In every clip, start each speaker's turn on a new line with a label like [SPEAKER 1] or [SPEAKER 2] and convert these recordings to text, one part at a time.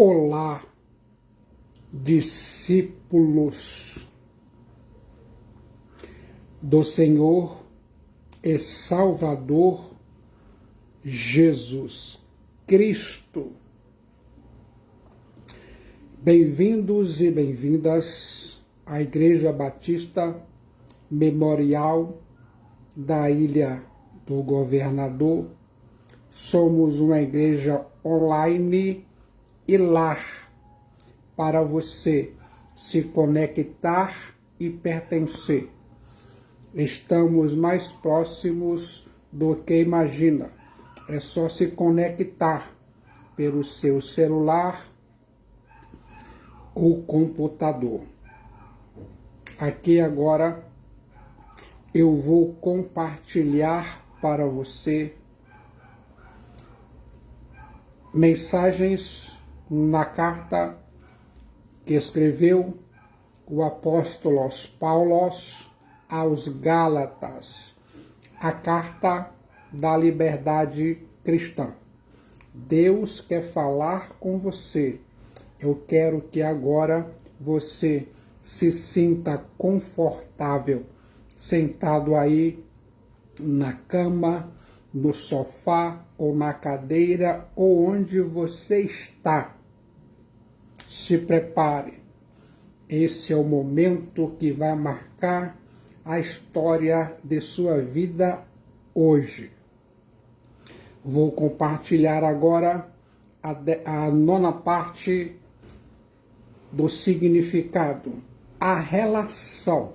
[SPEAKER 1] Olá, discípulos do Senhor e Salvador Jesus Cristo. Bem-vindos e bem-vindas à Igreja Batista Memorial da Ilha do Governador. Somos uma igreja online e lar para você se conectar e pertencer. Estamos mais próximos do que imagina. É só se conectar pelo seu celular ou computador. Aqui agora eu vou compartilhar para você mensagens na carta que escreveu o apóstolo Paulo aos Gálatas, a carta da liberdade cristã. Deus quer falar com você. Eu quero que agora você se sinta confortável, sentado aí na cama, no sofá ou na cadeira ou onde você está. Se prepare. Esse é o momento que vai marcar a história de sua vida hoje. Vou compartilhar agora a nona parte do significado, a relação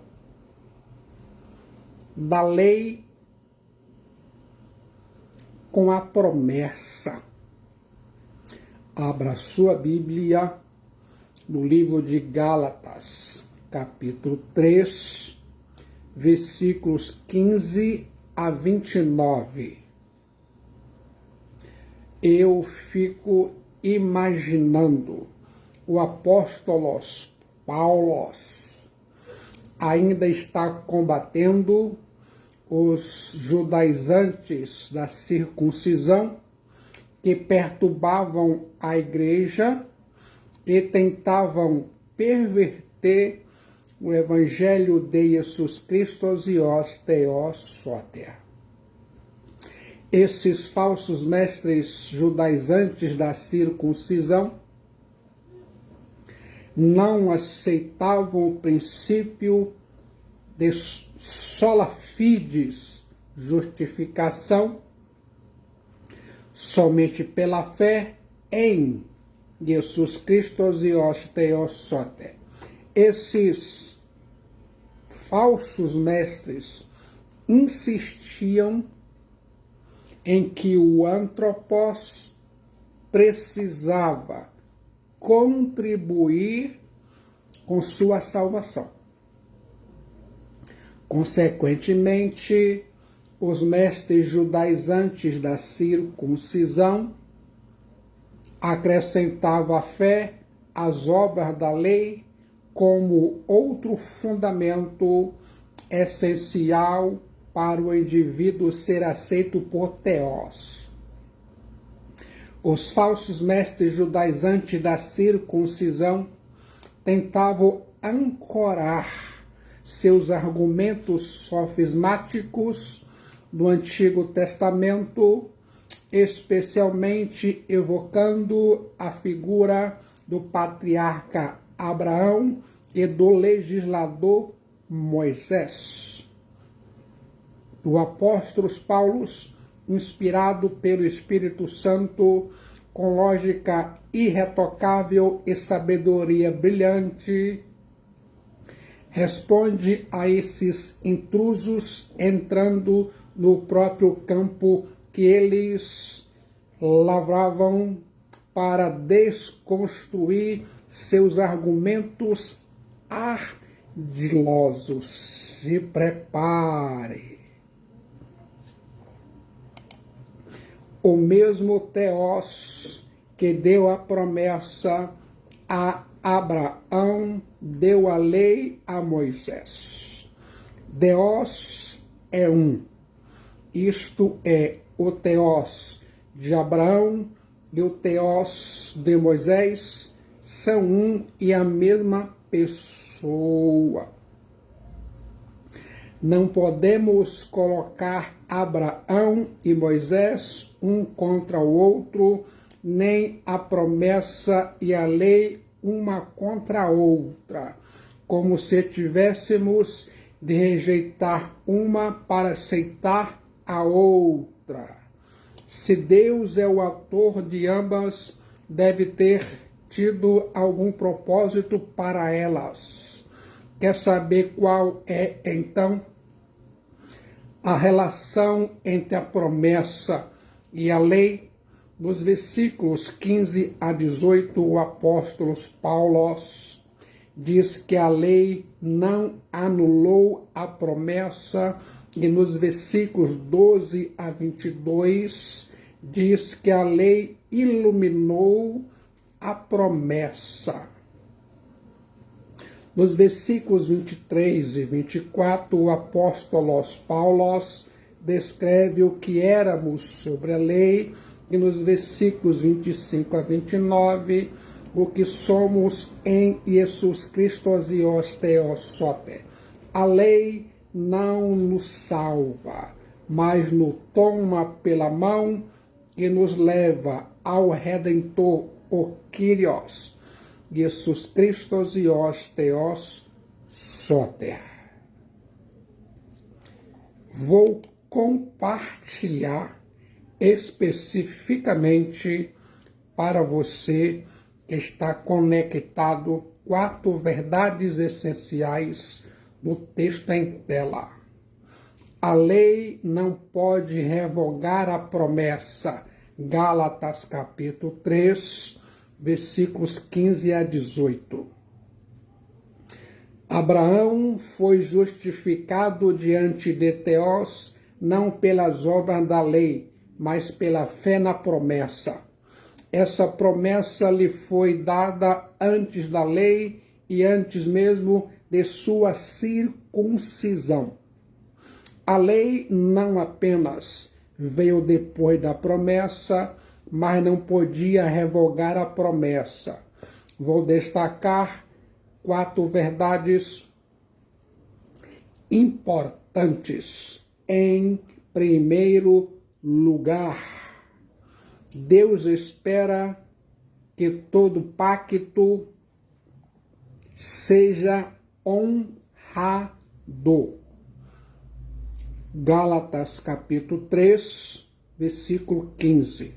[SPEAKER 1] da lei com a promessa. Abra sua Bíblia no livro de Gálatas, capítulo 3, versículos 15 a 29. Eu fico imaginando o apóstolo Paulo ainda está combatendo os judaizantes da circuncisão que perturbavam a igreja e tentavam perverter o evangelho de Jesus Cristo e os Theos Soter. Esses falsos mestres judaizantes da circuncisão não aceitavam o princípio de sola fides, justificação, somente pela fé em Jesus Cristo e os Theos Soter. Esses falsos mestres insistiam em que o antropos precisava contribuir com sua salvação. Consequentemente, os mestres judaizantes da circuncisão acrescentavam a fé às obras da lei como outro fundamento essencial para o indivíduo ser aceito por Theos. Os falsos mestres judaizantes da circuncisão tentavam ancorar seus argumentos sofismáticos do Antigo Testamento, especialmente evocando a figura do patriarca Abraão e do legislador Moisés. O apóstolo Paulo, inspirado pelo Espírito Santo, com lógica irretocável e sabedoria brilhante, responde a esses intrusos entrando no próprio campo que eles lavravam para desconstruir seus argumentos ardilosos. Se prepare. O mesmo Theos que deu a promessa a Abraão deu a lei a Moisés. Deus é um. Isto é o Theos de Abraão e o Teos de Moisés são um e a mesma pessoa. Não podemos colocar Abraão e Moisés um contra o outro, nem a promessa e a lei uma contra a outra, como se tivéssemos de rejeitar uma para aceitar a outra. Se Deus é o autor de ambas, deve ter tido algum propósito para elas. Quer saber qual é, então, a relação entre a promessa e a lei? Nos versículos 15 a 18, o apóstolo Paulo diz que a lei não anulou a promessa, e nos versículos 12 a 22, diz que a lei iluminou a promessa. Nos versículos 23 e 24, o apóstolo Paulo descreve o que éramos sobre a lei, e nos versículos 25 a 29, o que somos em Jesus Cristo e os Theosote. A lei não nos salva, mas nos toma pela mão e nos leva ao Redentor, o Kyrios, Jesus Cristo e os Theosote. Vou compartilhar especificamente para você que está conectado 4 verdades essenciais no texto em tela. A lei não pode revogar a promessa. Gálatas capítulo 3, versículos 15 a 18. Abraão foi justificado diante de Deus não pelas obras da lei, mas pela fé na promessa. Essa promessa lhe foi dada antes da lei e antes mesmo de sua circuncisão. A lei não apenas veio depois da promessa, mas não podia revogar a promessa. Vou destacar 4 verdades importantes. Em primeiro lugar, Deus espera que todo pacto seja honrado. Gálatas capítulo 3, versículo 15.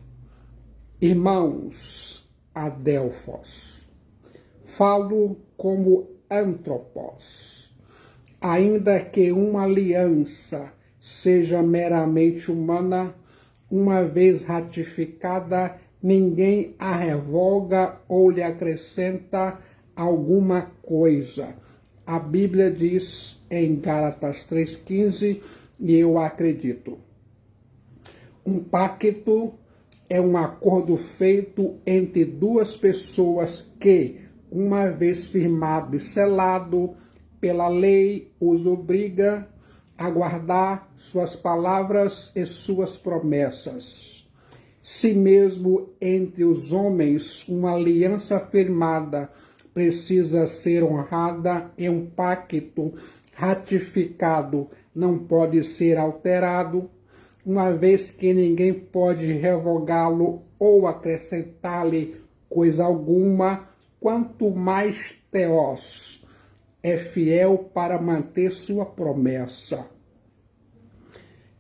[SPEAKER 1] Irmãos adelfos, falo como antropos. Ainda que uma aliança seja meramente humana, uma vez ratificada, ninguém a revoga ou lhe acrescenta alguma coisa. A Bíblia diz em Gálatas 3,15, e eu acredito. Um pacto é um acordo feito entre 2 pessoas que, uma vez firmado e selado pela lei, os obriga a guardar suas palavras e suas promessas. Se mesmo entre os homens uma aliança firmada precisa ser honrada e um pacto ratificado não pode ser alterado, uma vez que ninguém pode revogá-lo ou acrescentar-lhe coisa alguma, quanto mais Theos é fiel para manter sua promessa.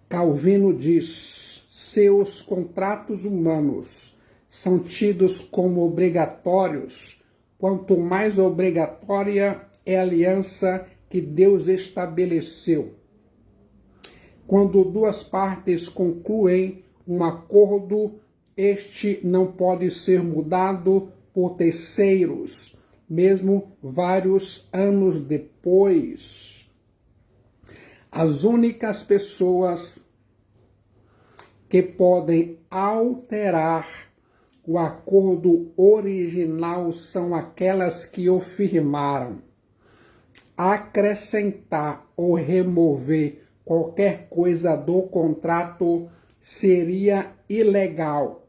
[SPEAKER 1] Calvino diz: seus contratos humanos são tidos como obrigatórios, quanto mais obrigatória é a aliança que Deus estabeleceu. Quando 2 partes concluem um acordo, este não pode ser mudado por terceiros, mesmo vários anos depois. As únicas pessoas que podem alterar o acordo original são aquelas que o firmaram. Acrescentar ou remover qualquer coisa do contrato seria ilegal.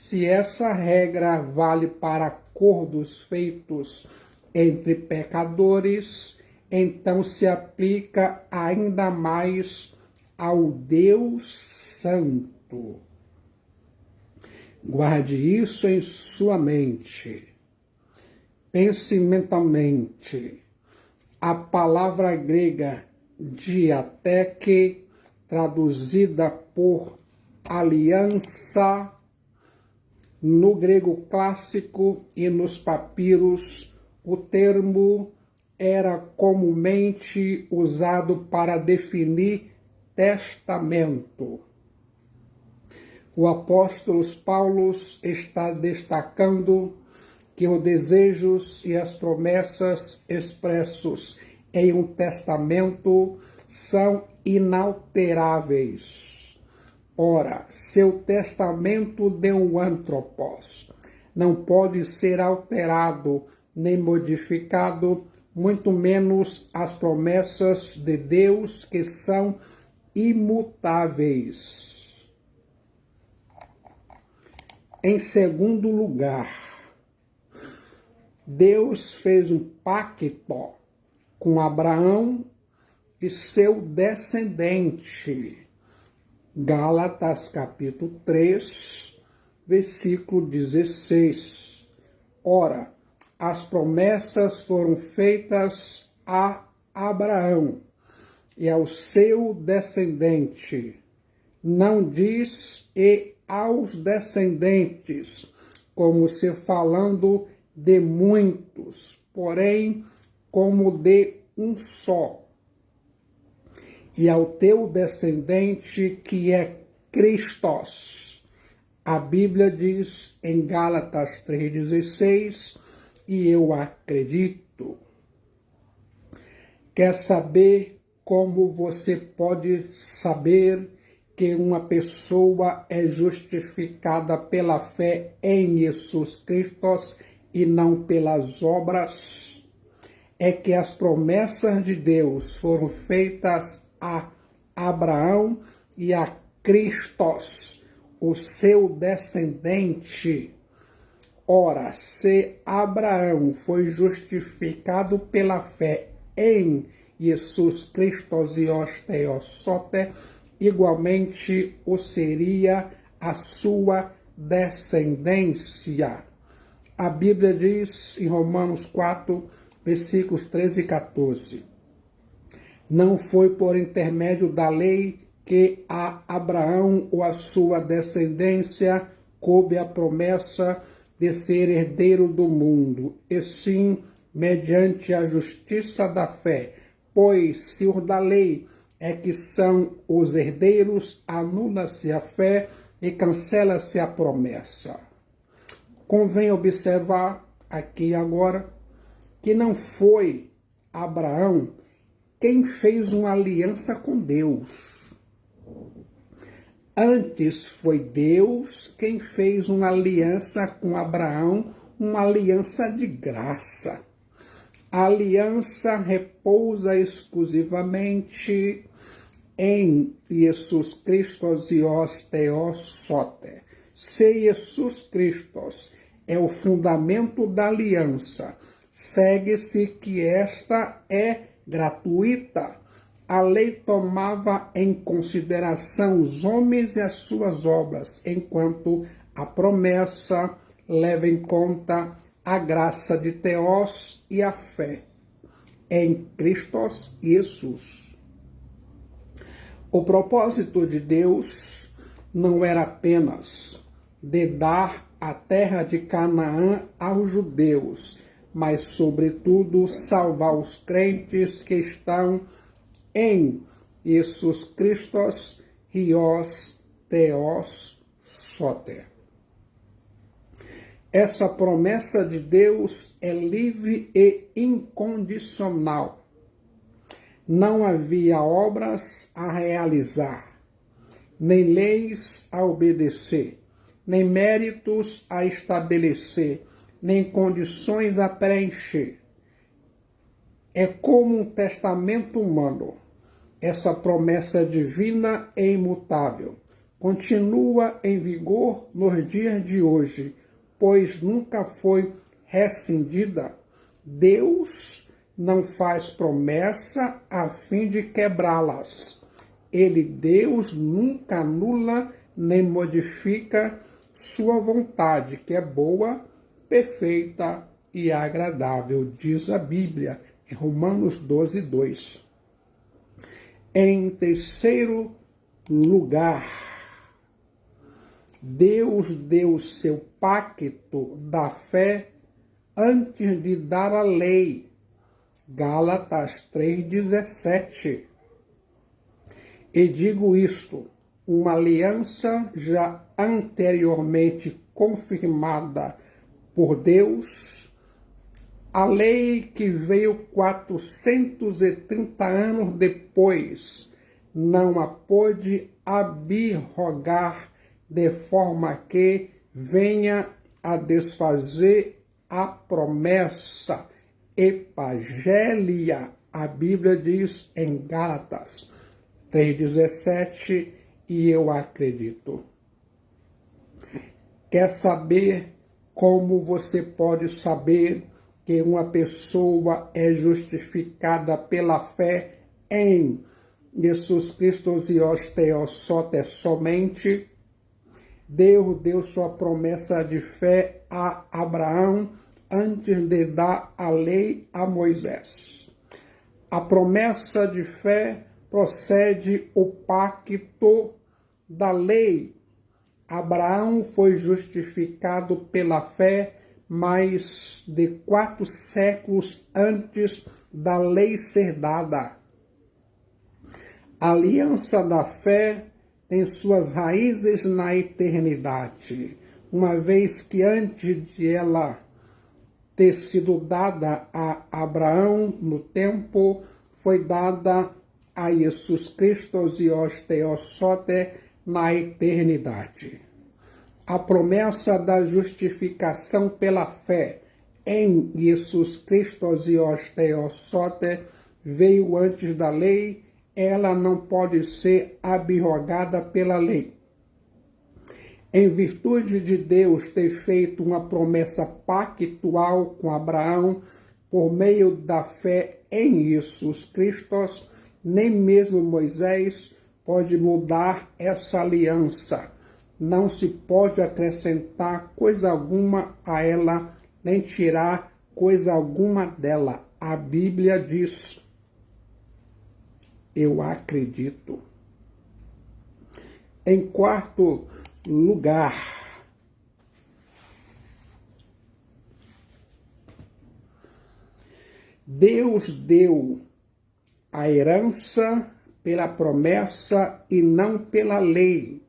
[SPEAKER 1] Se essa regra vale para acordos feitos entre pecadores, então se aplica ainda mais ao Deus Santo. Guarde isso em sua mente. Pense mentalmente. A palavra grega diateque, traduzida por aliança, no grego clássico e nos papiros, o termo era comumente usado para definir testamento. O apóstolo Paulo está destacando que os desejos e as promessas expressos em um testamento são inalteráveis. Ora, seu testamento de um antropos não pode ser alterado nem modificado, muito menos as promessas de Deus que são imutáveis. Em segundo lugar, Deus fez um pacto com Abraão e seu descendente. Gálatas capítulo 3, versículo 16. Ora, as promessas foram feitas a Abraão e ao seu descendente. Não diz e aos descendentes, como se falando de muitos, porém como de um só. E ao teu descendente, que é Cristos. A Bíblia diz em Gálatas 3,16, e eu acredito. Quer saber como você pode saber que uma pessoa é justificada pela fé em Jesus Cristo e não pelas obras? É que as promessas de Deus foram feitas a Abraão e a Cristos, o seu descendente. Ora, se Abraão foi justificado pela fé em Jesus Cristo e os Theosote, igualmente o seria a sua descendência. A Bíblia diz em Romanos 4, versículos 13 e 14. Não foi por intermédio da lei que a Abraão ou a sua descendência coube a promessa de ser herdeiro do mundo, e sim mediante a justiça da fé, pois se os da lei é que são os herdeiros, anula-se a fé e cancela-se a promessa. Convém observar aqui agora que não foi Abraão quem fez uma aliança com Deus. Antes foi Deus quem fez uma aliança com Abraão, uma aliança de graça. A aliança repousa exclusivamente em Jesus Cristo e os Theosote. Se Jesus Cristo é o fundamento da aliança, segue-se que esta é gratuita. A lei tomava em consideração os homens e as suas obras, enquanto a promessa leva em conta a graça de Theos e a fé em Cristo Jesus. O propósito de Deus não era apenas de dar a terra de Canaã aos judeus, mas, sobretudo, salvar os crentes que estão em Jesus Cristo e os Theosote. Essa promessa de Deus é livre e incondicional. Não havia obras a realizar, nem leis a obedecer, nem méritos a estabelecer, nem condições a preencher. É como um testamento humano. Essa promessa divina é imutável. continua em vigor nos dias de hoje, pois nunca foi rescindida. Deus não faz promessa a fim de quebrá-las. Deus nunca anula nem modifica sua vontade, que é boa, perfeita e agradável, diz a Bíblia, em Romanos 12, 2. Em terceiro lugar, Deus deu seu pacto da fé antes de dar a lei. Gálatas 3,17. E digo isto, uma aliança já anteriormente confirmada por Deus, a lei que veio 430 anos depois não a pôde abrogar de forma que venha a desfazer a promessa epagélia. A Bíblia diz em Gálatas 3,17, e eu acredito. Quer saber como você pode saber que uma pessoa é justificada pela fé em Jesus Cristo e os Theosotes somente? Deus deu sua promessa de fé a Abraão antes de dar a lei a Moisés. A promessa de fé procede o pacto da lei. Abraão foi justificado pela fé mais de 4 séculos antes da lei ser dada. A aliança da fé tem suas raízes na eternidade, uma vez que antes de ela ter sido dada a Abraão no tempo, foi dada a Jesus Cristo e aos Theosotes na eternidade. A promessa da justificação pela fé em Jesus Cristo e aos Theosotes veio antes da lei. Ela não pode ser abrogada pela lei. Em virtude de Deus ter feito uma promessa pactual com Abraão por meio da fé em Jesus Cristo, nem mesmo Moisés pode mudar essa aliança. Não se pode acrescentar coisa alguma a ela, nem tirar coisa alguma dela. A Bíblia diz: eu acredito. Em quarto lugar, Deus deu a herança pela promessa e não pela lei.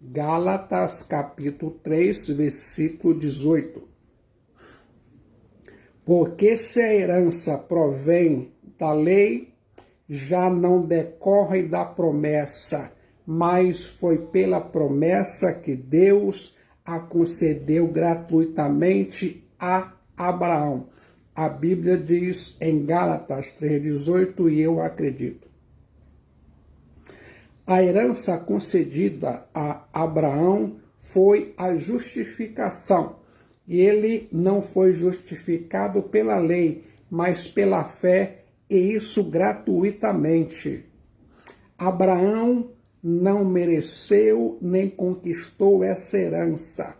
[SPEAKER 1] Gálatas capítulo 3, versículo 18. Porque se a herança provém da lei, já não decorre da promessa, mas foi pela promessa que Deus a concedeu gratuitamente a Abraão. A Bíblia diz em Gálatas 3,18, e eu acredito. A herança concedida a Abraão foi a justificação. E ele não foi justificado pela lei, mas pela fé, e isso gratuitamente. Abraão não mereceu nem conquistou essa herança.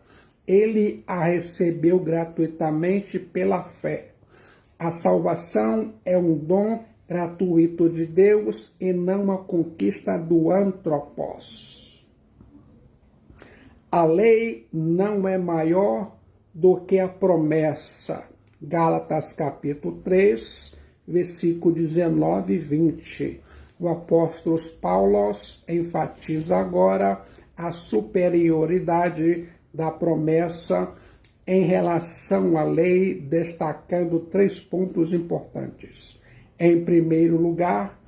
[SPEAKER 1] Ele a recebeu gratuitamente pela fé. A salvação é um dom gratuito de Deus e não uma conquista do antropos. A lei não é maior do que a promessa. Gálatas capítulo 3, versículo 19 e 20. O apóstolo Paulo enfatiza agora a superioridade da promessa em relação à lei, destacando 3 pontos importantes. Em primeiro lugar,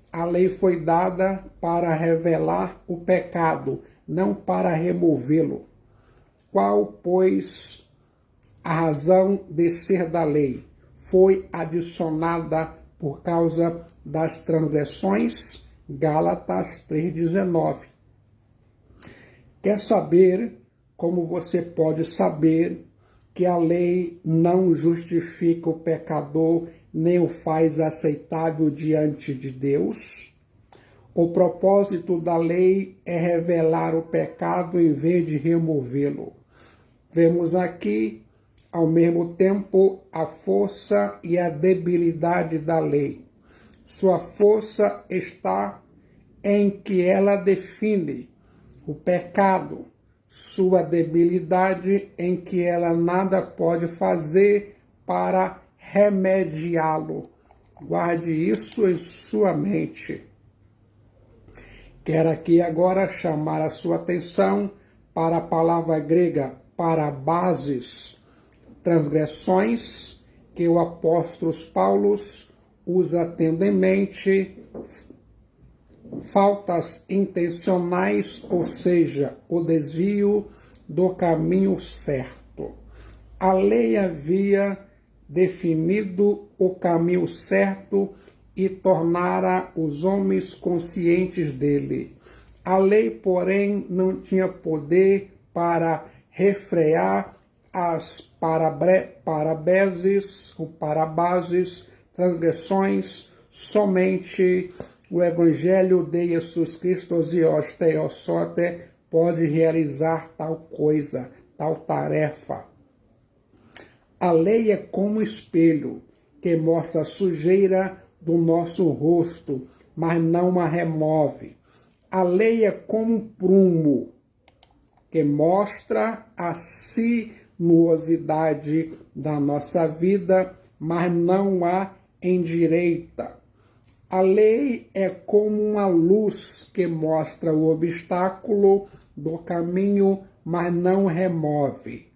[SPEAKER 1] a lei foi dada para revelar o pecado, não para removê-lo. Qual, pois, a razão de ser da lei? Foi adicionada por causa das transgressões, Gálatas 3,19. Quer saber como você pode saber que a lei não justifica o pecador nem o faz aceitável diante de Deus? O propósito da lei é revelar o pecado em vez de removê-lo. Vemos aqui, ao mesmo tempo, a força e a debilidade da lei. Sua força está em que ela define o pecado, sua debilidade em que ela nada pode fazer para remediá-lo. Guarde isso em sua mente. Quero aqui agora chamar a sua atenção para a palavra grega parabases, transgressões, que o apóstolo Paulo usa tendo em mente faltas intencionais, ou seja, o desvio do caminho certo. A lei havia definido o caminho certo e tornara os homens conscientes dele. A lei, porém, não tinha poder para refrear as parabases, transgressões. Somente o Evangelho de Jesus Cristo Zios Teossote pode realizar tal coisa, tal tarefa. A lei é como espelho que mostra a sujeira do nosso rosto, mas não a remove. A lei é como um prumo que mostra a sinuosidade da nossa vida, mas não a endireita. A lei é como uma luz que mostra o obstáculo do caminho, mas não remove.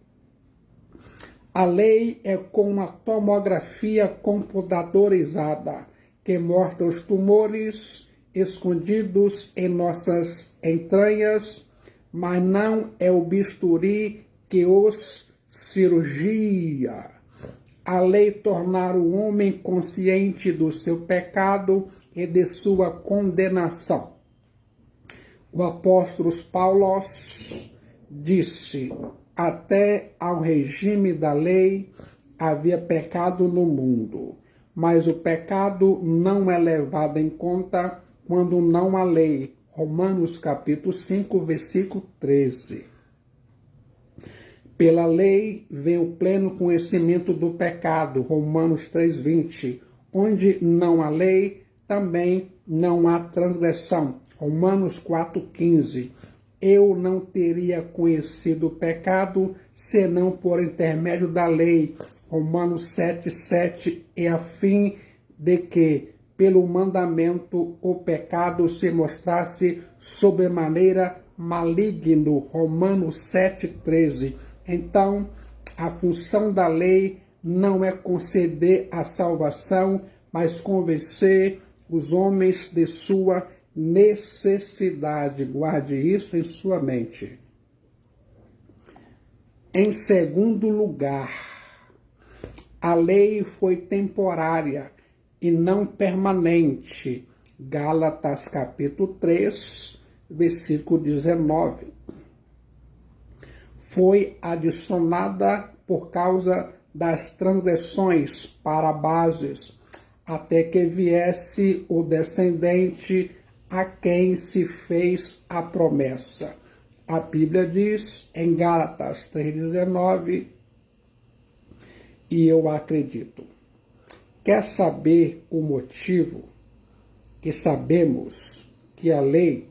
[SPEAKER 1] A lei é como uma tomografia computadorizada que mostra os tumores escondidos em nossas entranhas, mas não é o bisturi que os cirurgia. A lei tornar o homem consciente do seu pecado e de sua condenação. O apóstolo Paulo disse: até ao regime da lei havia pecado no mundo, mas o pecado não é levado em conta quando não há lei. Romanos capítulo 5, versículo 13. Pela lei vem o pleno conhecimento do pecado, Romanos 3:20. Onde não há lei, também não há transgressão, Romanos 4:15. Eu não teria conhecido o pecado, senão por intermédio da lei, Romanos 7:7, e a fim de que, pelo mandamento, o pecado se mostrasse sobremaneira maligno, Romanos 7:13. Então, a função da lei não é conceder a salvação, mas convencer os homens de sua necessidade. Guarde isso em sua mente. Em segundo lugar, a lei foi temporária e não permanente. Gálatas capítulo 3, versículo 19. Foi adicionada por causa das transgressões parabases, até que viesse o descendente a quem se fez a promessa. A Bíblia diz em Gálatas 3,19, e eu acredito. Quer saber o motivo que sabemos que a lei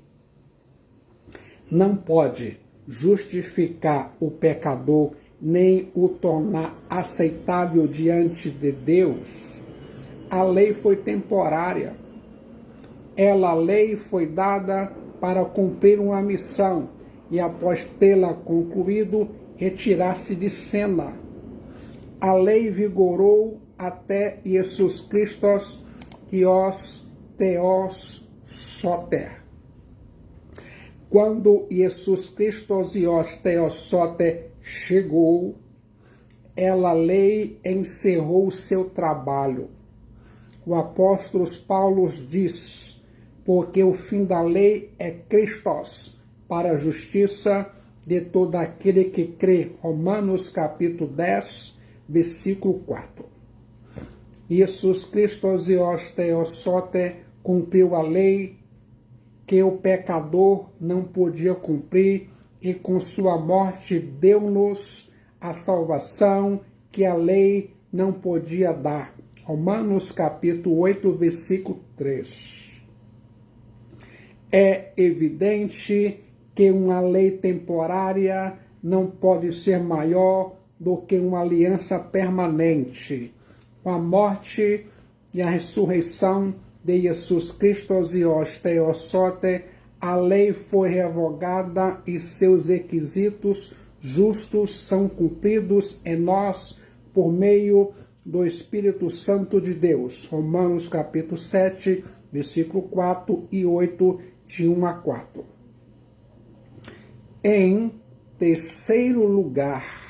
[SPEAKER 1] não pode justificar o pecador nem o tornar aceitável diante de Deus? A lei foi temporária. A lei foi dada para cumprir uma missão e, após tê-la concluído, retirar-se de cena. A lei vigorou até Jesus Cristo, Hios Theos Soter. Quando Jesus Cristo, Hios Theos Soter, chegou, a lei encerrou o seu trabalho. O apóstolo Paulo diz: porque o fim da lei é Christos, para a justiça de todo aquele que crê. Romanos capítulo 10, versículo 4. Jesus Christos Ios Theosote cumpriu a lei que o pecador não podia cumprir e com sua morte deu-nos a salvação que a lei não podia dar. Romanos capítulo 8, versículo 3. É evidente que uma lei temporária não pode ser maior do que uma aliança permanente. Com a morte e a ressurreição de Jesus Cristo Ios Theosote, a lei foi revogada e seus requisitos justos são cumpridos em nós por meio do Espírito Santo de Deus. Romanos capítulo 7, versículo 4 e 8, de 1 a 4. Em terceiro lugar,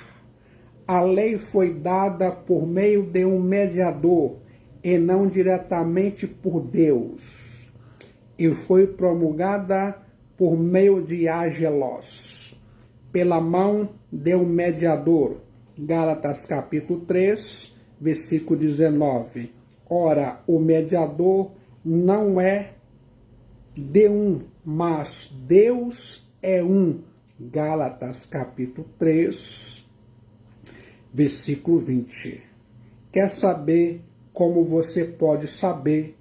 [SPEAKER 1] a lei foi dada por meio de um mediador e não diretamente por Deus, e foi promulgada por meio de ángelos, pela mão de um mediador. Gálatas capítulo 3, versículo 19. Ora, o mediador não é de um, mas Deus é um. Gálatas capítulo 3, versículo 20. Quer saber como você pode saber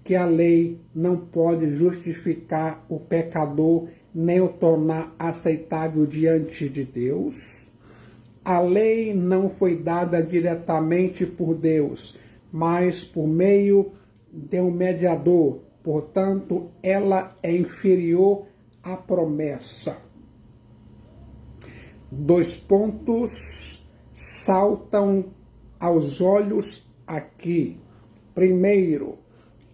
[SPEAKER 1] que a lei não pode justificar o pecador nem o tornar aceitável diante de Deus? A lei não foi dada diretamente por Deus, mas por meio de um mediador. Portanto, ela é inferior à promessa. 2 pontos saltam aos olhos aqui. Primeiro,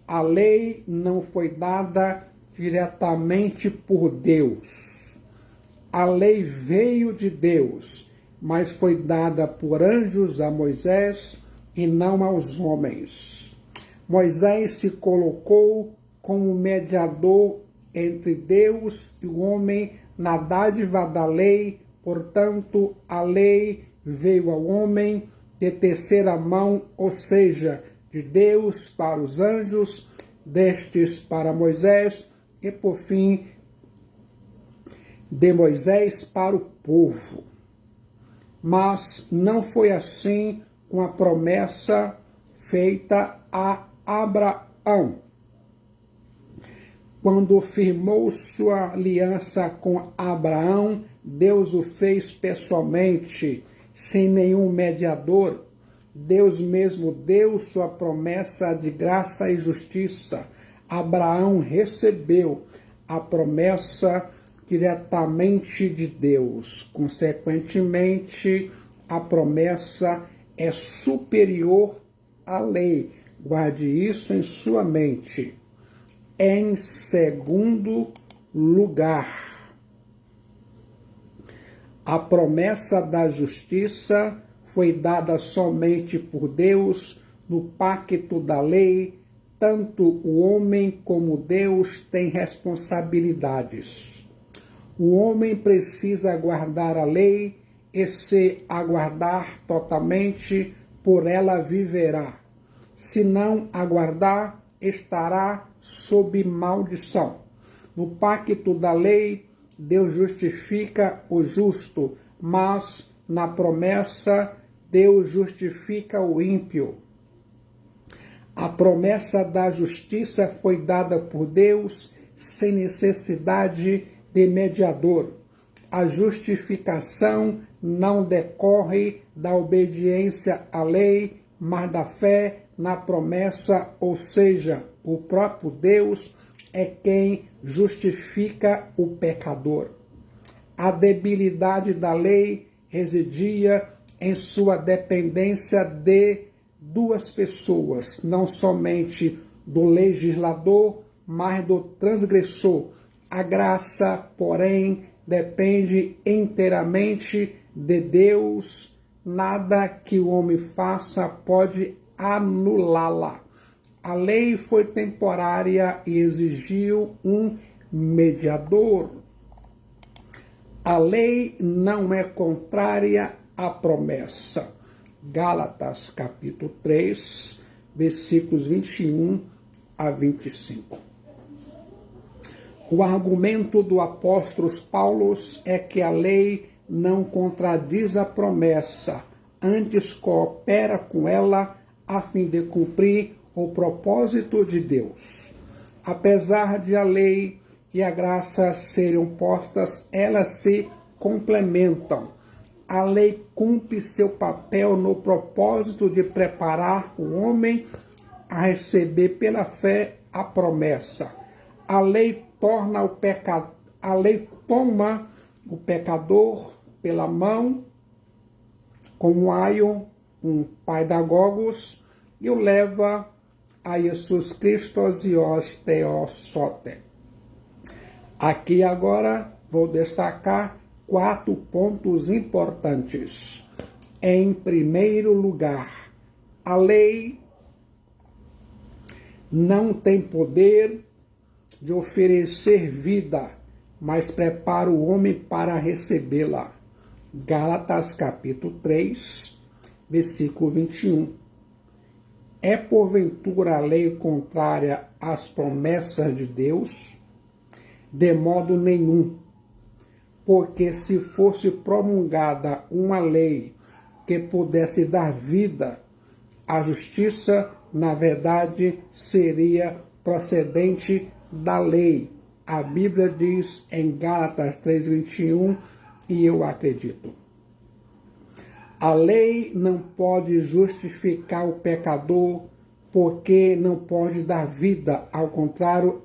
[SPEAKER 1] a lei não foi dada diretamente por Deus. A lei veio de Deus, mas foi dada por anjos a Moisés e não aos homens. Moisés se colocou como mediador entre Deus e o homem na dádiva da lei. Portanto, a lei veio ao homem de terceira mão, ou seja, de Deus para os anjos, destes para Moisés e, por fim, de Moisés para o povo. Mas não foi assim com a promessa feita a Abraão. Quando firmou sua aliança com Abraão, Deus o fez pessoalmente, sem nenhum mediador. Deus mesmo deu sua promessa de graça e justiça. Abraão recebeu a promessa diretamente de Deus. Consequentemente, a promessa é superior à lei. Guarde isso em sua mente. Em segundo lugar, a promessa da justiça foi dada somente por Deus no pacto da lei. Tanto o homem como Deus têm responsabilidades. O homem precisa guardar a lei e, se aguardar totalmente, por ela viverá. Se não aguardar, estará sob maldição. No pacto da lei, Deus justifica o justo, mas na promessa, Deus justifica o ímpio. A promessa da justiça foi dada por Deus sem necessidade de mediador. A justificação não decorre da obediência à lei, mas da fé na promessa, ou seja, o próprio Deus é quem justifica o pecador. A debilidade da lei residia em sua dependência de duas pessoas, não somente do legislador, mas do transgressor. A graça, porém, depende inteiramente de Deus. Nada que o homem faça pode anulá-la. A lei foi temporária e exigiu um mediador. A lei não é contrária à promessa. Gálatas, capítulo 3, versículos 21 a 25. O argumento do apóstolo Paulo é que a lei não contradiz a promessa, antes coopera com ela a fim de cumprir o propósito de Deus. Apesar de a lei e a graça serem postas, elas se complementam. A lei cumpre seu papel no propósito de preparar o homem a receber pela fé a promessa. A lei toma o pecador pela mão, como Aion, um pedagogos, e o leva a Jesus Cristo e os Theosote. Aqui agora vou destacar 4 pontos importantes. Em primeiro lugar, a lei não tem poder de oferecer vida, mas prepara o homem para recebê-la. Gálatas capítulo 3, versículo 21. É porventura a lei contrária às promessas de Deus? De modo nenhum, porque se fosse promulgada uma lei que pudesse dar vida, a justiça, na verdade, seria procedente da lei. A Bíblia diz em Gálatas 3:21, e eu acredito. A lei não pode justificar o pecador, porque não pode dar vida. Ao contrário,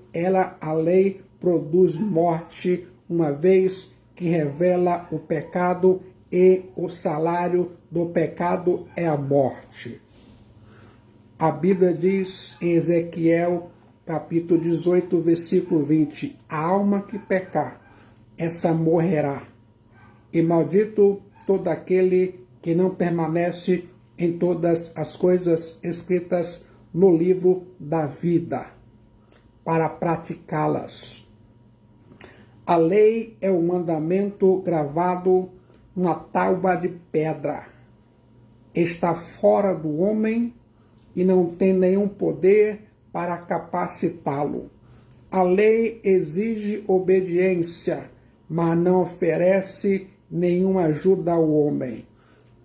[SPEAKER 1] a lei produz morte, uma vez que revela o pecado, e o salário do pecado é a morte. A Bíblia diz em Ezequiel, capítulo 18, versículo 20, a alma que pecar, essa morrerá. E maldito todo aquele que não permanece em todas as coisas escritas no livro da vida, para praticá-las. A lei é o mandamento gravado numa tábua de pedra. Está fora do homem e não tem nenhum poder para capacitá-lo. A lei exige obediência, mas não oferece nenhuma ajuda ao homem.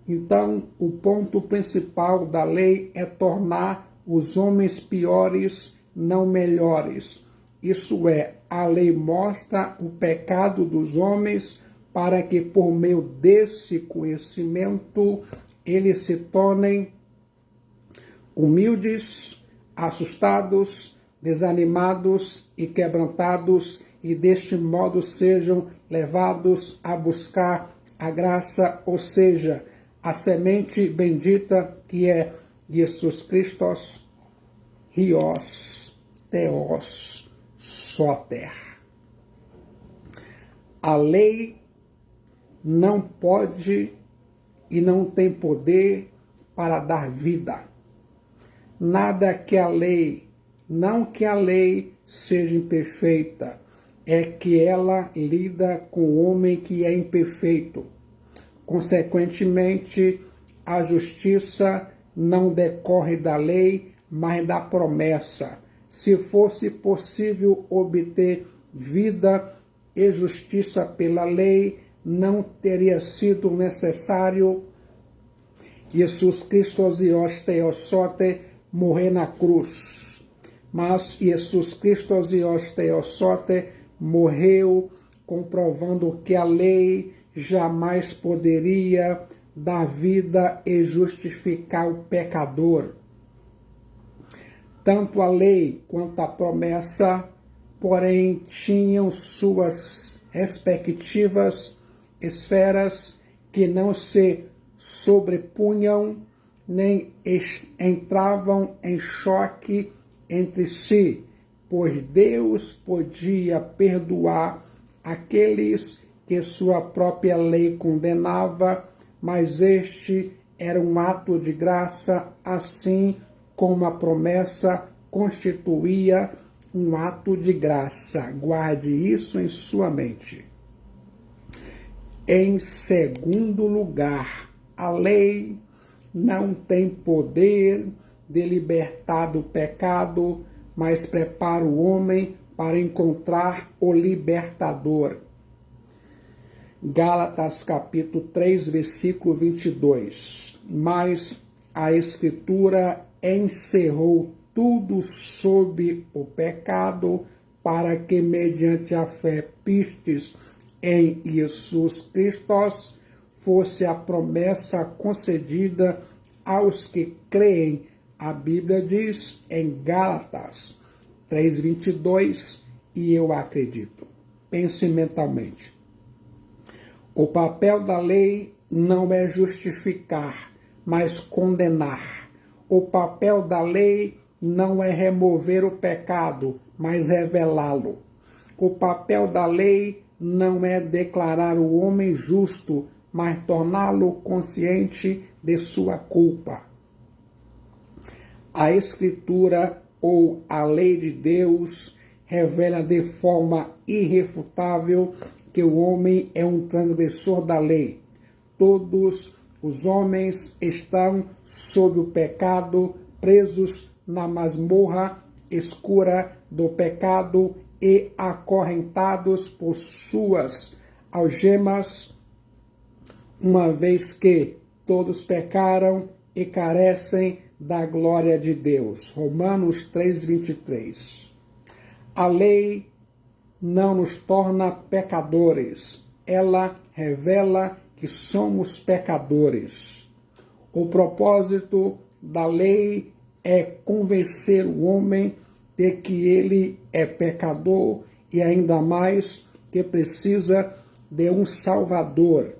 [SPEAKER 1] Então, o ponto principal da lei é tornar os homens piores, não melhores. Isso é, a lei mostra o pecado dos homens para que, por meio desse conhecimento, eles se tornem humildes, assustados, desanimados e quebrantados, e deste modo sejam levados a buscar a graça, ou seja, a semente bendita que é Jesus Cristo, Hios, Theos, Soter. A lei não pode e não tem poder para dar vida. Nada que a lei, não que a lei seja imperfeita, é que ela lida com o homem que é imperfeito. Consequentemente, a justiça não decorre da lei, mas da promessa. Se fosse possível obter vida e justiça pela lei, não teria sido necessário Jesus Cristo e os Theosote morrer na cruz. Mas Jesus Cristo e os Theosote morreu comprovando que a lei jamais poderia dar vida e justificar o pecador. Tanto a lei quanto a promessa, porém, tinham suas respectivas esferas que não se sobrepunham nem entravam em choque entre si, pois Deus podia perdoar aqueles que sua própria lei condenava, mas este era um ato de graça, assim como a promessa constituía um ato de graça. Guarde isso em sua mente. Em segundo lugar, a lei não tem poder de libertar do pecado, mas prepara o homem para encontrar o libertador. Gálatas capítulo 3, versículo 22. Mas a Escritura encerrou tudo sob o pecado, para que mediante a fé pistes em Jesus Cristo fosse a promessa concedida aos que creem. A Bíblia diz em Gálatas 3:22, e eu acredito. Pense mentalmente. O papel da lei não é justificar, mas condenar. O papel da lei não é remover o pecado, mas revelá-lo. O papel da lei não é declarar o homem justo, mas torná-lo consciente de sua culpa. A Escritura ou a lei de Deus revela de forma irrefutável que o homem é um transgressor da lei. Todos os homens estão sob o pecado, presos na masmorra escura do pecado e acorrentados por suas algemas, uma vez que todos pecaram e carecem da glória de Deus. Romanos 3:23. A lei não nos torna pecadores, ela revela que somos pecadores. O propósito da lei é convencer o homem de que ele é pecador e ainda mais que precisa de um Salvador.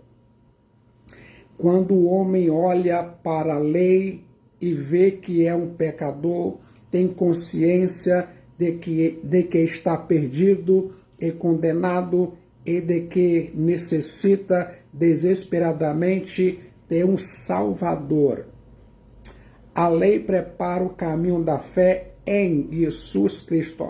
[SPEAKER 1] Quando o homem olha para a lei e vê que é um pecador, tem consciência de que está perdido e condenado e de que necessita desesperadamente de um Salvador. A lei prepara o caminho da fé em Jesus Cristo.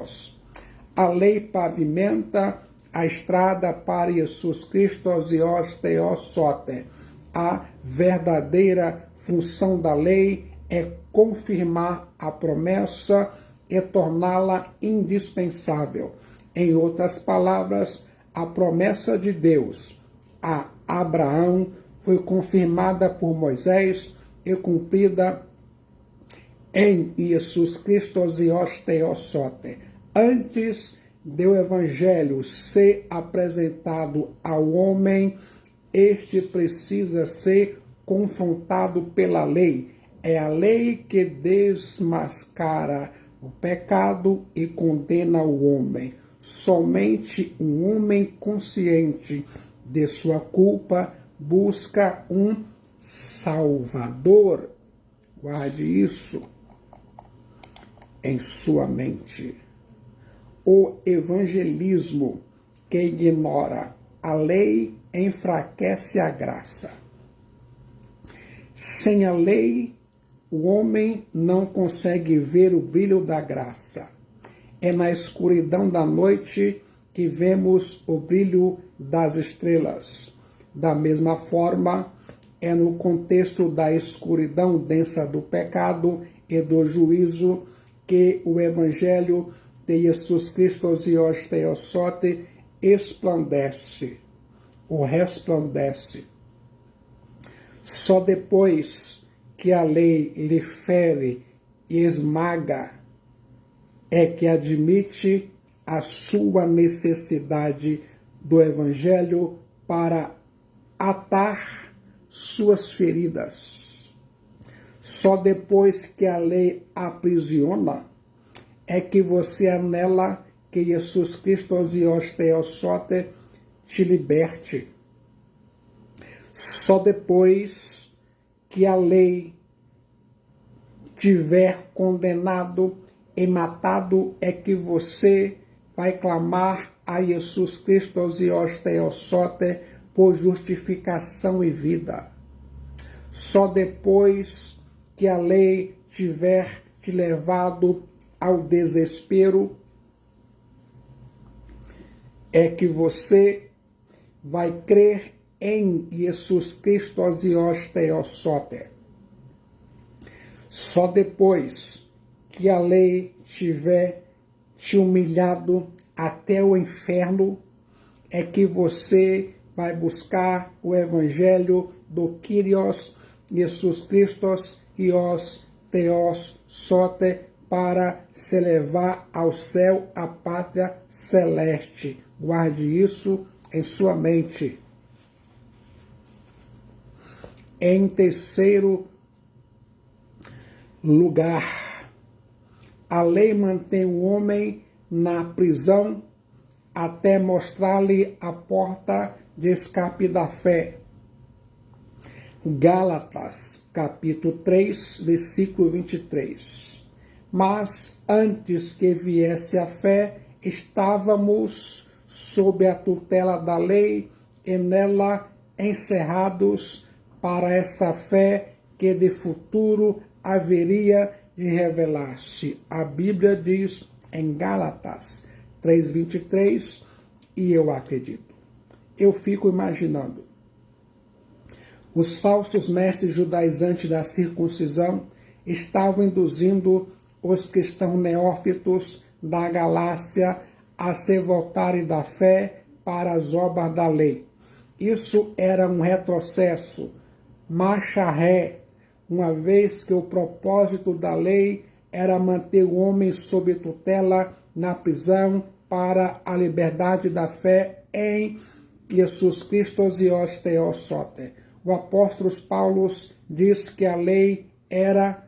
[SPEAKER 1] A lei pavimenta a estrada para Jesus Cristo e os teossote. A verdadeira função da lei é confirmar a promessa e torná-la indispensável. Em outras palavras, a promessa de Deus a Abraão foi confirmada por Moisés e cumprida em Jesus Cristo e os teossote. Antes do Evangelho ser apresentado ao homem, este precisa ser confrontado pela lei. É a lei que desmascara o pecado e condena o homem. Somente um homem consciente de sua culpa busca um Salvador. Guarde isso em sua mente. O evangelismo que ignora a lei enfraquece a graça. Sem a lei, o homem não consegue ver o brilho da graça. É na escuridão da noite que vemos o brilho das estrelas. Da mesma forma, é no contexto da escuridão densa do pecado e do juízo que o Evangelho de Jesus Cristo e os teossote resplandece. Só depois que a lei lhe fere e esmaga é que admite a sua necessidade do Evangelho para atar suas feridas. Só depois que a lei aprisiona é que você anela que Jesus Cristo e os teossote te liberte. Só depois que a lei tiver condenado e matado é que você vai clamar a Jesus Cristo e os teossote por justificação e vida. Só depois que a lei tiver te levado ao desespero é que você vai crer em Jesus Cristo os Theosote. Só depois que a lei tiver te humilhado até o inferno é que você vai buscar o evangelho do Kyrios Jesus Cristo e os Theosote para se levar ao céu, a pátria celeste. Guarde isso em sua mente. Em terceiro lugar, a lei mantém o homem na prisão até mostrar-lhe a porta de escape da fé. Gálatas, capítulo 3, versículo 23. Mas antes que viesse a fé, estávamos sob a tutela da lei e nela encerrados para essa fé que de futuro haveria de revelar-se. A Bíblia diz em Gálatas 3:23, e eu acredito. Eu fico imaginando. Os falsos mestres judaizantes da circuncisão estavam induzindo os cristãos neófitos da Galácia a se voltarem da fé para as obras da lei. Isso era um retrocesso, marcha ré, uma vez que o propósito da lei era manter o homem sob tutela na prisão para a liberdade da fé em Jesus Cristo e os Theosote. O apóstolo Paulo diz que a lei era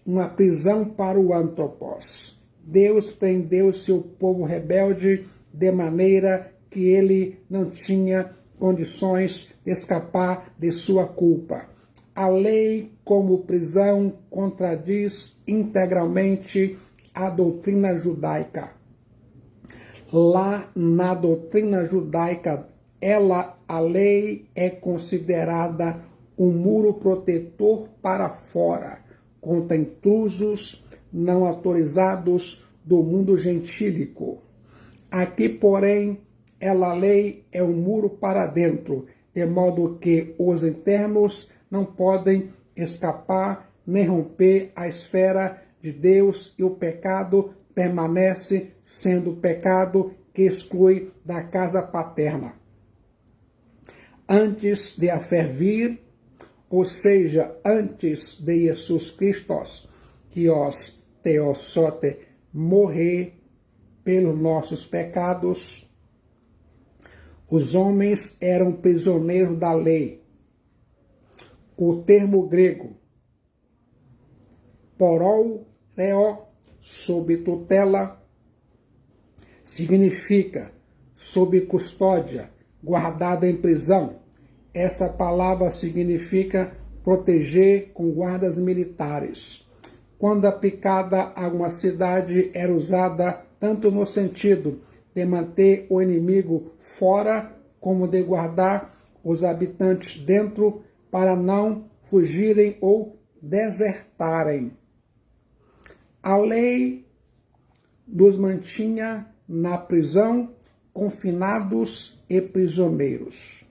[SPEAKER 1] uma prisão para o antropos. Deus prendeu seu povo rebelde de maneira que ele não tinha condições de escapar de sua culpa. A lei, como prisão, contradiz integralmente a doutrina judaica. Lá na doutrina judaica, a lei é considerada um muro protetor para fora, contra intrusos não autorizados do mundo gentílico. Aqui, porém, a lei é um muro para dentro, de modo que os internos não podem escapar nem romper a esfera de Deus, e o pecado permanece sendo pecado que exclui da casa paterna. Antes de a fé vir, ou seja, antes de Jesus Cristo, que os Theosote morrer pelos nossos pecados, os homens eram prisioneiros da lei. O termo grego porou, sob tutela, significa sob custódia, guardado em prisão. Essa palavra significa proteger com guardas militares. Quando aplicada a uma cidade, era usada tanto no sentido de manter o inimigo fora, como de guardar os habitantes dentro para não fugirem ou desertarem. A lei nos mantinha na prisão, confinados e prisioneiros.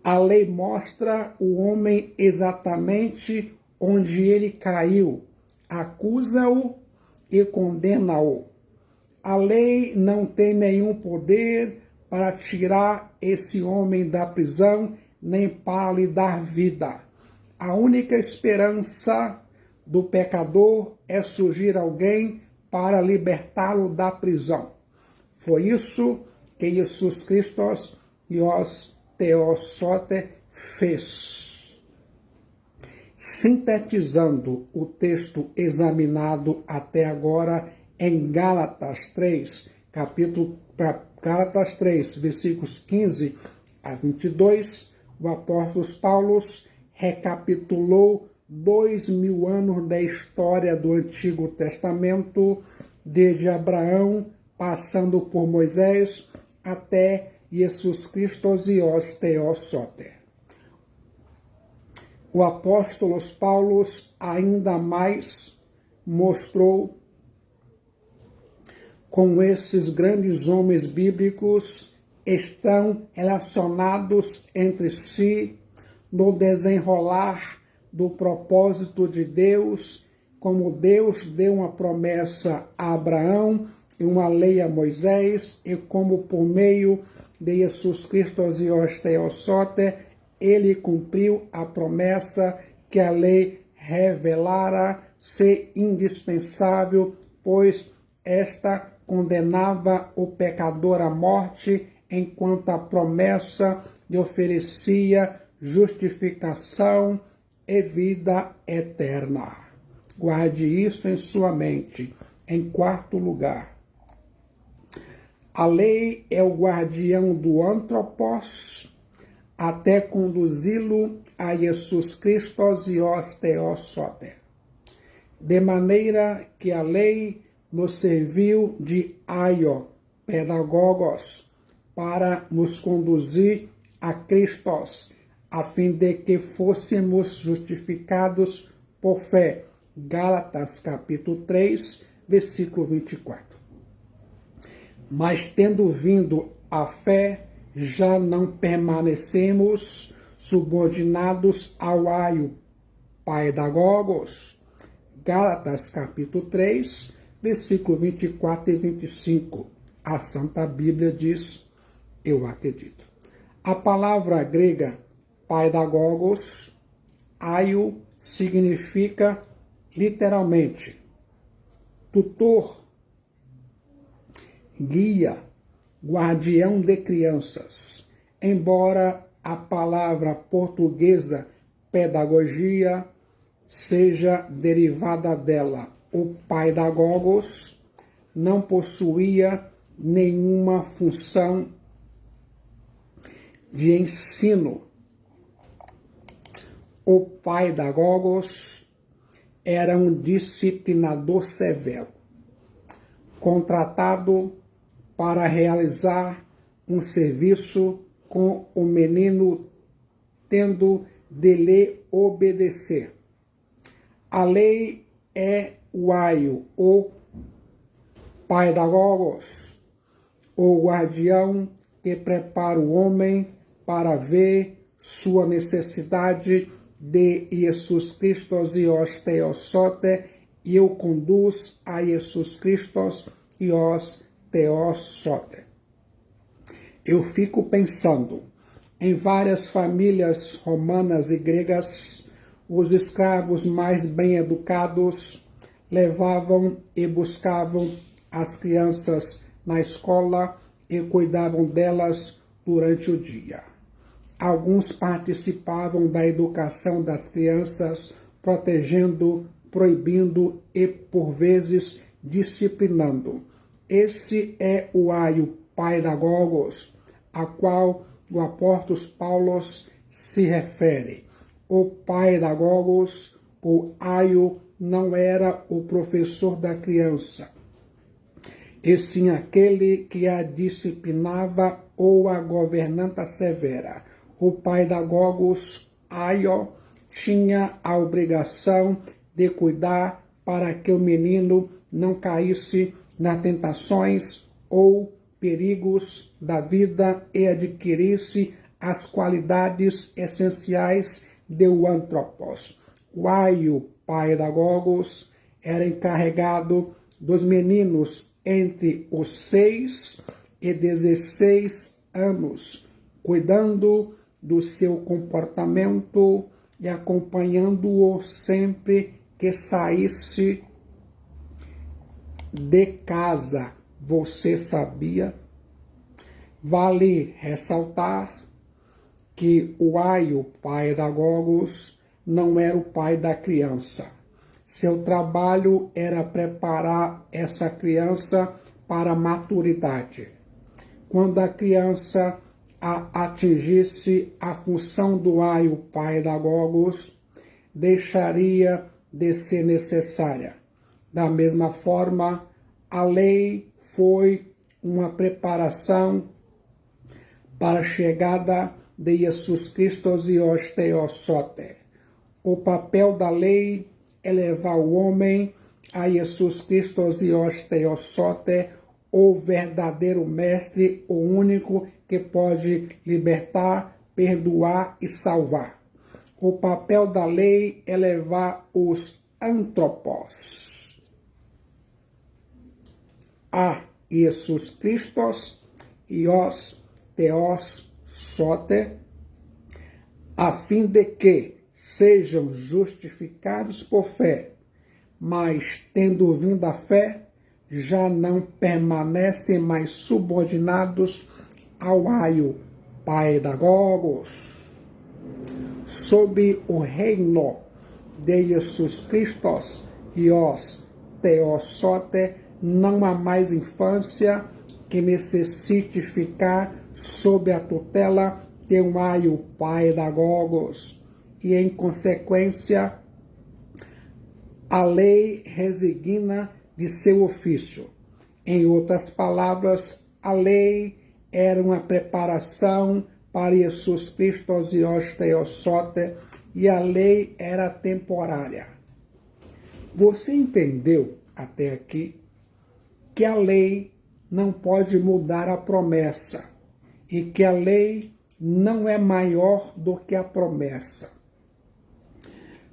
[SPEAKER 1] A lei mostra o homem exatamente onde ele caiu, acusa-o e condena-o. A lei não tem nenhum poder para tirar esse homem da prisão, nem para lhe dar vida. A única esperança do pecador é surgir alguém para libertá-lo da prisão. Foi isso que Jesus Cristo e os Theosote fez. Sintetizando o texto examinado até agora em Gálatas 3, Gálatas 3, versículos 15 a 22, o apóstolo Paulo recapitulou 2000 anos da história do Antigo Testamento, desde Abraão, passando por Moisés, até Jesus Cristo e os Theosote. O apóstolo Paulo ainda mais mostrou com esses grandes homens bíblicos estão relacionados entre si no desenrolar do propósito de Deus, como Deus deu uma promessa a Abraão e uma lei a Moisés, e como por meio de Jesus Cristo Os Theosote, ele cumpriu a promessa que a lei revelara ser indispensável, pois esta condenava o pecador à morte, enquanto a promessa lhe oferecia justificação e vida eterna. Guarde isso em sua mente. Em quarto lugar, a lei é o guardião do antropos até conduzi-lo a Jesus Cristo e os Theosote. De maneira que a lei nos serviu de aio, pedagogos, para nos conduzir a Cristo, a fim de que fôssemos justificados por fé. Gálatas capítulo 3, versículo 24. Mas tendo vindo a fé, já não permanecemos subordinados ao aio, pedagogos. Gálatas capítulo 3, versículo 24 e 25. A Santa Bíblia diz, eu acredito. A palavra grega pedagogos, aio, significa literalmente tutor, guia, guardião de crianças. Embora a palavra portuguesa pedagogia seja derivada dela, o pedagogos não possuía nenhuma função de ensino. O pedagogos era um disciplinador severo, contratado para realizar um serviço com o menino, tendo de lhe obedecer. A lei é o aio, o pedagogos, o guardião que prepara o homem para ver sua necessidade de Jesus Cristo e os Theosote, e o conduz a Jesus Cristo e os Theosote. Eu fico pensando, em várias famílias romanas e gregas, os escravos mais bem educados levavam e buscavam as crianças na escola e cuidavam delas durante o dia. Alguns participavam da educação das crianças, protegendo, proibindo e, por vezes, disciplinando. Esse é o aio pedagogos, a qual o apóstolo Paulo se refere. O pedagogos, o aio, não era o professor da criança, e sim aquele que a disciplinava ou a governanta severa. O pedagogos, aio, tinha a obrigação de cuidar para que o menino não caísse nas tentações ou perigos da vida e adquirisse as qualidades essenciais do antropos. O aio pedagogos era encarregado dos meninos entre os 6 e 16 anos, cuidando do seu comportamento e acompanhando-o sempre que saísse de casa. Você sabia? Vale ressaltar que o aio pedagogos não era o pai da criança. Seu trabalho era preparar essa criança para a maturidade. Quando a criança atingisse a função do aio pedagogos, deixaria de ser necessária. Da mesma forma, a lei foi uma preparação para a chegada de Jesus Cristo e os Theosote. O papel da lei é levar o homem a Jesus Cristo e os Theosote, o verdadeiro mestre, o único que pode libertar, perdoar e salvar. O papel da lei é levar os antropós a Jesus Christos e os Theos sote, a fim de que sejam justificados por fé, mas tendo vindo a fé, já não permanecem mais subordinados ao aio paedagogos, sob o reino de Jesus Cristo e os Theosote, não há mais infância que necessite ficar sob a tutela de um aio paedagogos, e em consequência a lei resigna de seu ofício. Em outras palavras, a lei era uma preparação para Jesus Cristo e os Theosote, e a lei era temporária. Você entendeu até aqui que a lei não pode mudar a promessa e que a lei não é maior do que a promessa.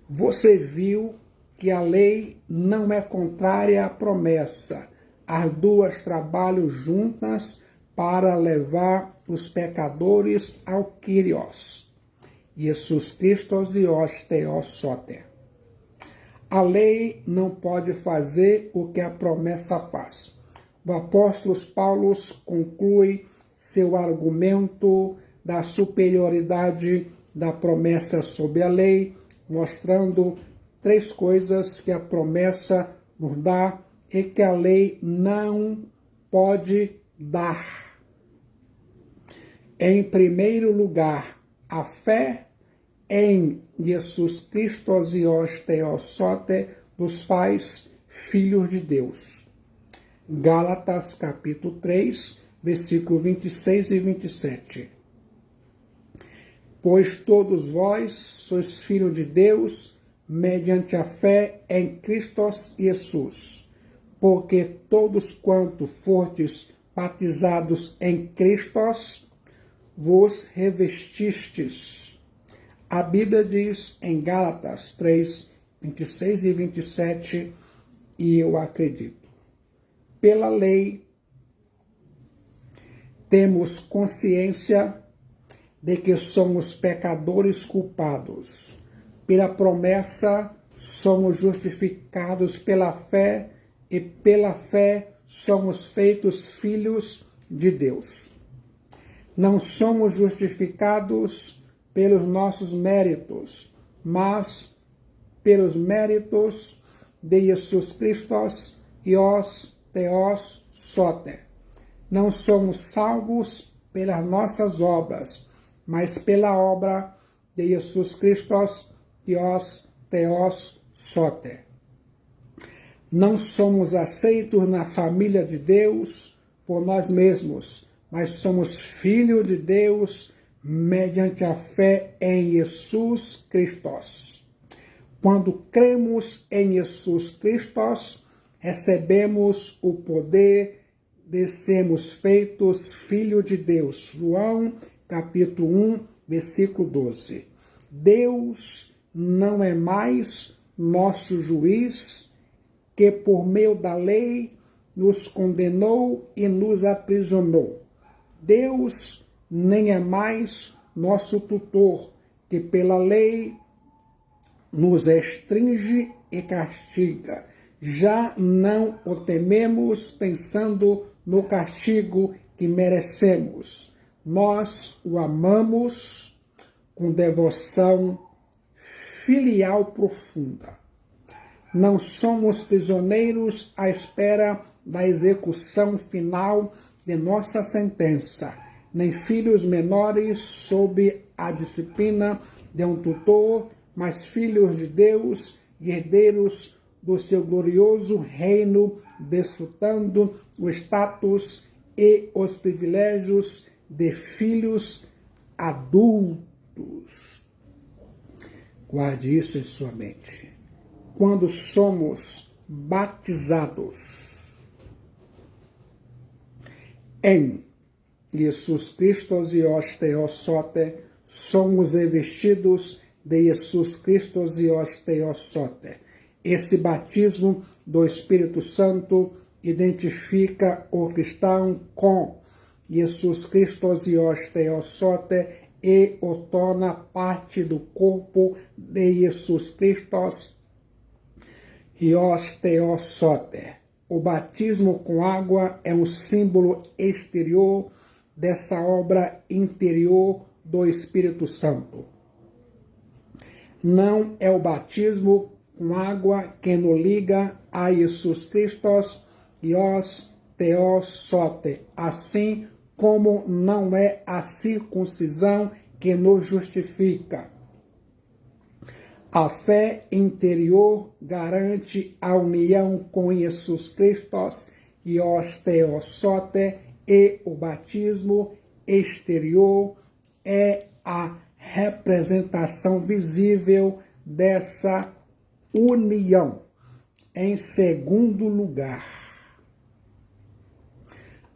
[SPEAKER 1] Você viu que a lei não é contrária à promessa. As duas trabalham juntas para levar os pecadores ao Kyrios, Jesus Cristo e os Theosote. A lei não pode fazer o que a promessa faz. O apóstolo Paulo conclui seu argumento da superioridade da promessa sobre a lei, mostrando 3 coisas que a promessa nos dá e que a lei não pode dar. Em primeiro lugar, a fé em Jesus Cristo e os Theosote nos faz filhos de Deus. Gálatas capítulo 3, versículo 26 e 27. Pois todos vós sois filhos de Deus, mediante a fé em Cristo Jesus. Porque todos quanto fortes batizados em Cristo, vos revestistes. A Bíblia diz em Gálatas 3, 26 e 27, e eu acredito. Pela lei, temos consciência de que somos pecadores culpados. Pela promessa, somos justificados pela fé, e pela fé somos feitos filhos de Deus. Não somos justificados pelos nossos méritos, mas pelos méritos de Jesus Cristo e os Theosote. Não somos salvos pelas nossas obras, mas pela obra de Jesus Cristo e os Theosote. Não somos aceitos na família de Deus por nós mesmos, mas somos filhos de Deus mediante a fé em Jesus Cristo. Quando cremos em Jesus Cristo, recebemos o poder de sermos feitos filhos de Deus. João, capítulo 1, versículo 12. Deus não é mais nosso juiz, que por meio da lei nos condenou e nos aprisionou. Deus nem é mais nosso tutor, que pela lei nos restringe e castiga. Já não o tememos pensando no castigo que merecemos. Nós o amamos com devoção filial profunda. Não somos prisioneiros à espera da execução final de nossa sentença, nem filhos menores sob a disciplina de um tutor, mas filhos de Deus e herdeiros do seu glorioso reino, desfrutando o status e os privilégios de filhos adultos. Guarde isso em sua mente. Quando somos batizados em Jesus Christos Ios Theos Soter, somos revestidos de Jesus Christos Ios Theos Soter. Esse batismo do Espírito Santo identifica o cristão com Jesus Christos Ios Theos Soter e o torna parte do corpo de Jesus Christos Ios Theos Soter. O batismo com água é um símbolo exterior dessa obra interior do Espírito Santo. Não é o batismo com água que nos liga a Jesus Christos Ios Theos Soter, assim como não é a circuncisão que nos justifica. A fé interior garante a união com Jesus Christos Ios Theos Soter e o batismo exterior é a representação visível dessa união. Em segundo lugar,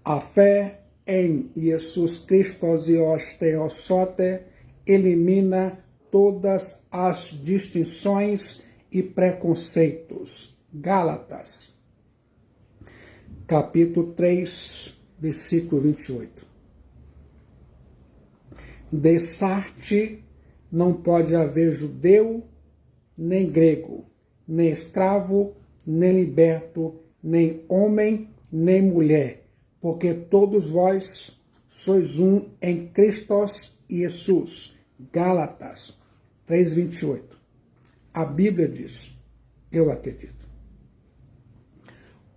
[SPEAKER 1] a fé em Jesus Christos Ios Theos Soter elimina todas as distinções e preconceitos. Gálatas, capítulo 3, versículo 28. Dessarte não pode haver judeu, nem grego, nem escravo, nem liberto, nem homem, nem mulher, porque todos vós sois um em Cristo Jesus. Gálatas 3:28. A Bíblia diz, eu acredito.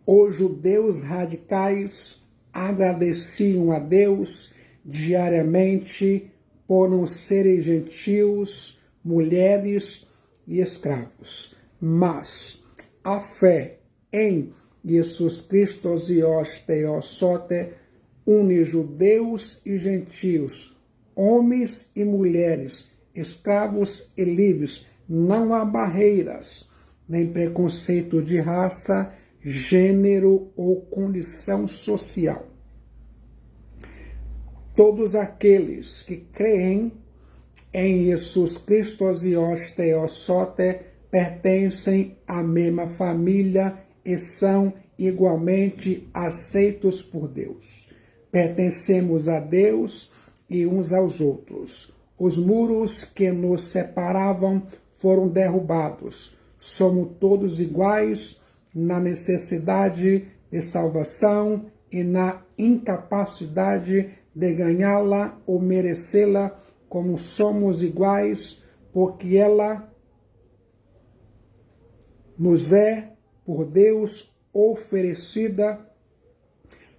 [SPEAKER 1] Os judeus radicais agradeciam a Deus diariamente por não serem gentios, mulheres e escravos. Mas a fé em Jesus Christos Ios Theos Soter une judeus e gentios, homens e mulheres, escravos e livres. Não há barreiras, nem preconceito de raça, gênero ou condição social. Todos aqueles que creem em Jesus Christos Ios Theos Soter pertencem à mesma família e são igualmente aceitos por Deus. Pertencemos a Deus e uns aos outros. Os muros que nos separavam foram derrubados. Somos todos iguais na necessidade de salvação e na incapacidade de ganhá-la ou merecê-la, como somos iguais, porque ela nos é, por Deus, oferecida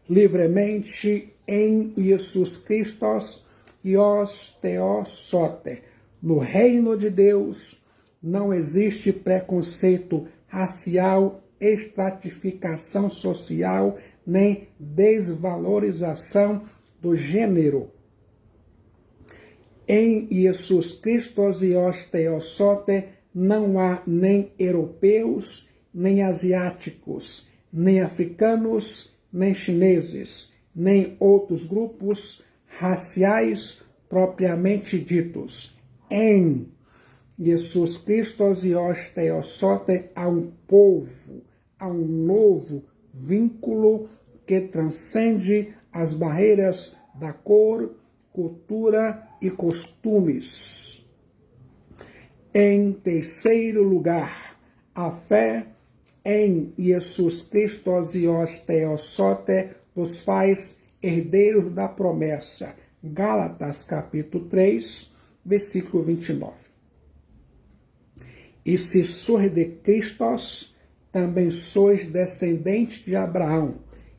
[SPEAKER 1] livremente em Jesus Christos Ios Theos Soter. No reino de Deus não existe preconceito racial, estratificação social, nem desvalorização do gênero. Em Jesus Christos Ios Theos Soter não há nem europeus, nem asiáticos, nem africanos, nem chineses, nem outros grupos raciais propriamente ditos. Em Jesus Christos Ios Theos Soter há um povo, há um novo vínculo que transcende as barreiras da cor, cultura e costumes. Em terceiro lugar, a fé em Jesus Christos Ios Theos Soter nos faz herdeiros da promessa. Gálatas capítulo 3, versículo 29. E se sois de Christos, também sois descendentes de Abraão,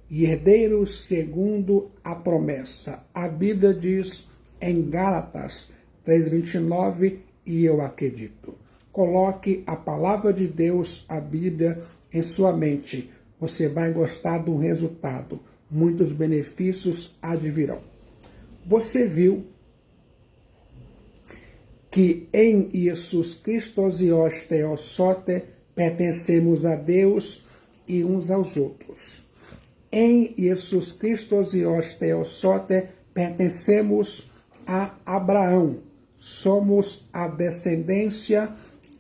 [SPEAKER 1] e herdeiros segundo a promessa. A Bíblia diz em Gálatas 3:29, e eu acredito. Coloque a palavra de Deus, a Bíblia, em sua mente. Você vai gostar do resultado. Muitos benefícios advirão. Você viu que em Jesus Christos Ios Theos Soter pertencemos a Deus e uns aos outros. Em Jesus Christos Ios Theos Soter pertencemos a Abraão. Somos a descendência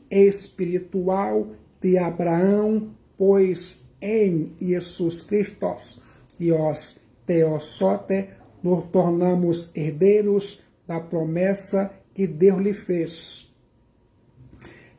[SPEAKER 1] espiritual de Abraão, pois em Jesus Cristo e os Teossote nos tornamos herdeiros da promessa que Deus lhe fez.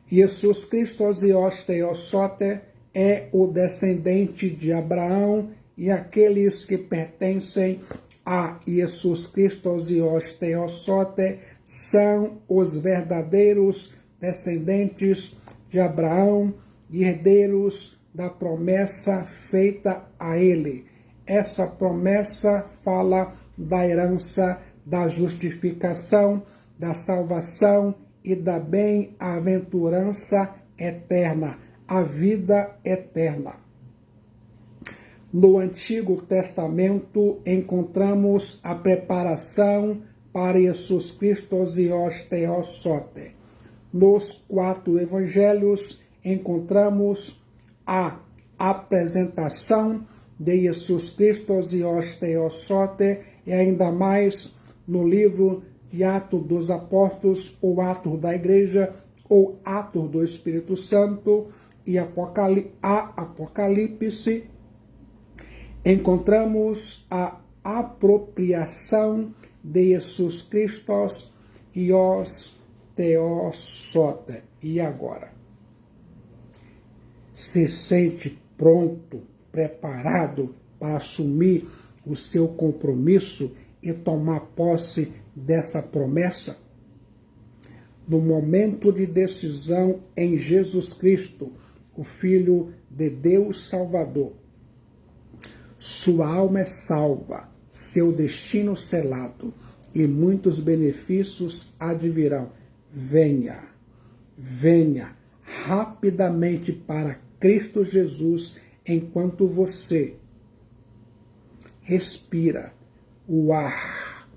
[SPEAKER 1] Jesus Cristo e os Teossote é o descendente de Abraão, e aqueles que pertencem a Jesus Cristo e os Teossote são os verdadeiros descendentes de Abraão e herdeiros da promessa feita a ele. Essa promessa fala da herança, da justificação, da salvação e da bem-aventurança eterna, a vida eterna. No Antigo Testamento encontramos a preparação para Jesus Cristo e os Teossote. Nos 4 evangelhos encontramos a apresentação de Jesus Cristo e os Teossote, e ainda mais no livro de Atos dos Apóstolos, ou Atos da Igreja, ou Atos do Espírito Santo, e Apocalipse, encontramos a apropriação de Jesus Cristo e os Teossote. E agora? Se sente pronto, preparado para assumir o seu compromisso e tomar posse dessa promessa? No momento de decisão em Jesus Cristo, o Filho de Deus Salvador, sua alma é salva, seu destino selado, e muitos benefícios advirão. Venha, venha rapidamente para Cristo Jesus, enquanto você respira o ar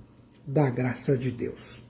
[SPEAKER 1] da graça de Deus.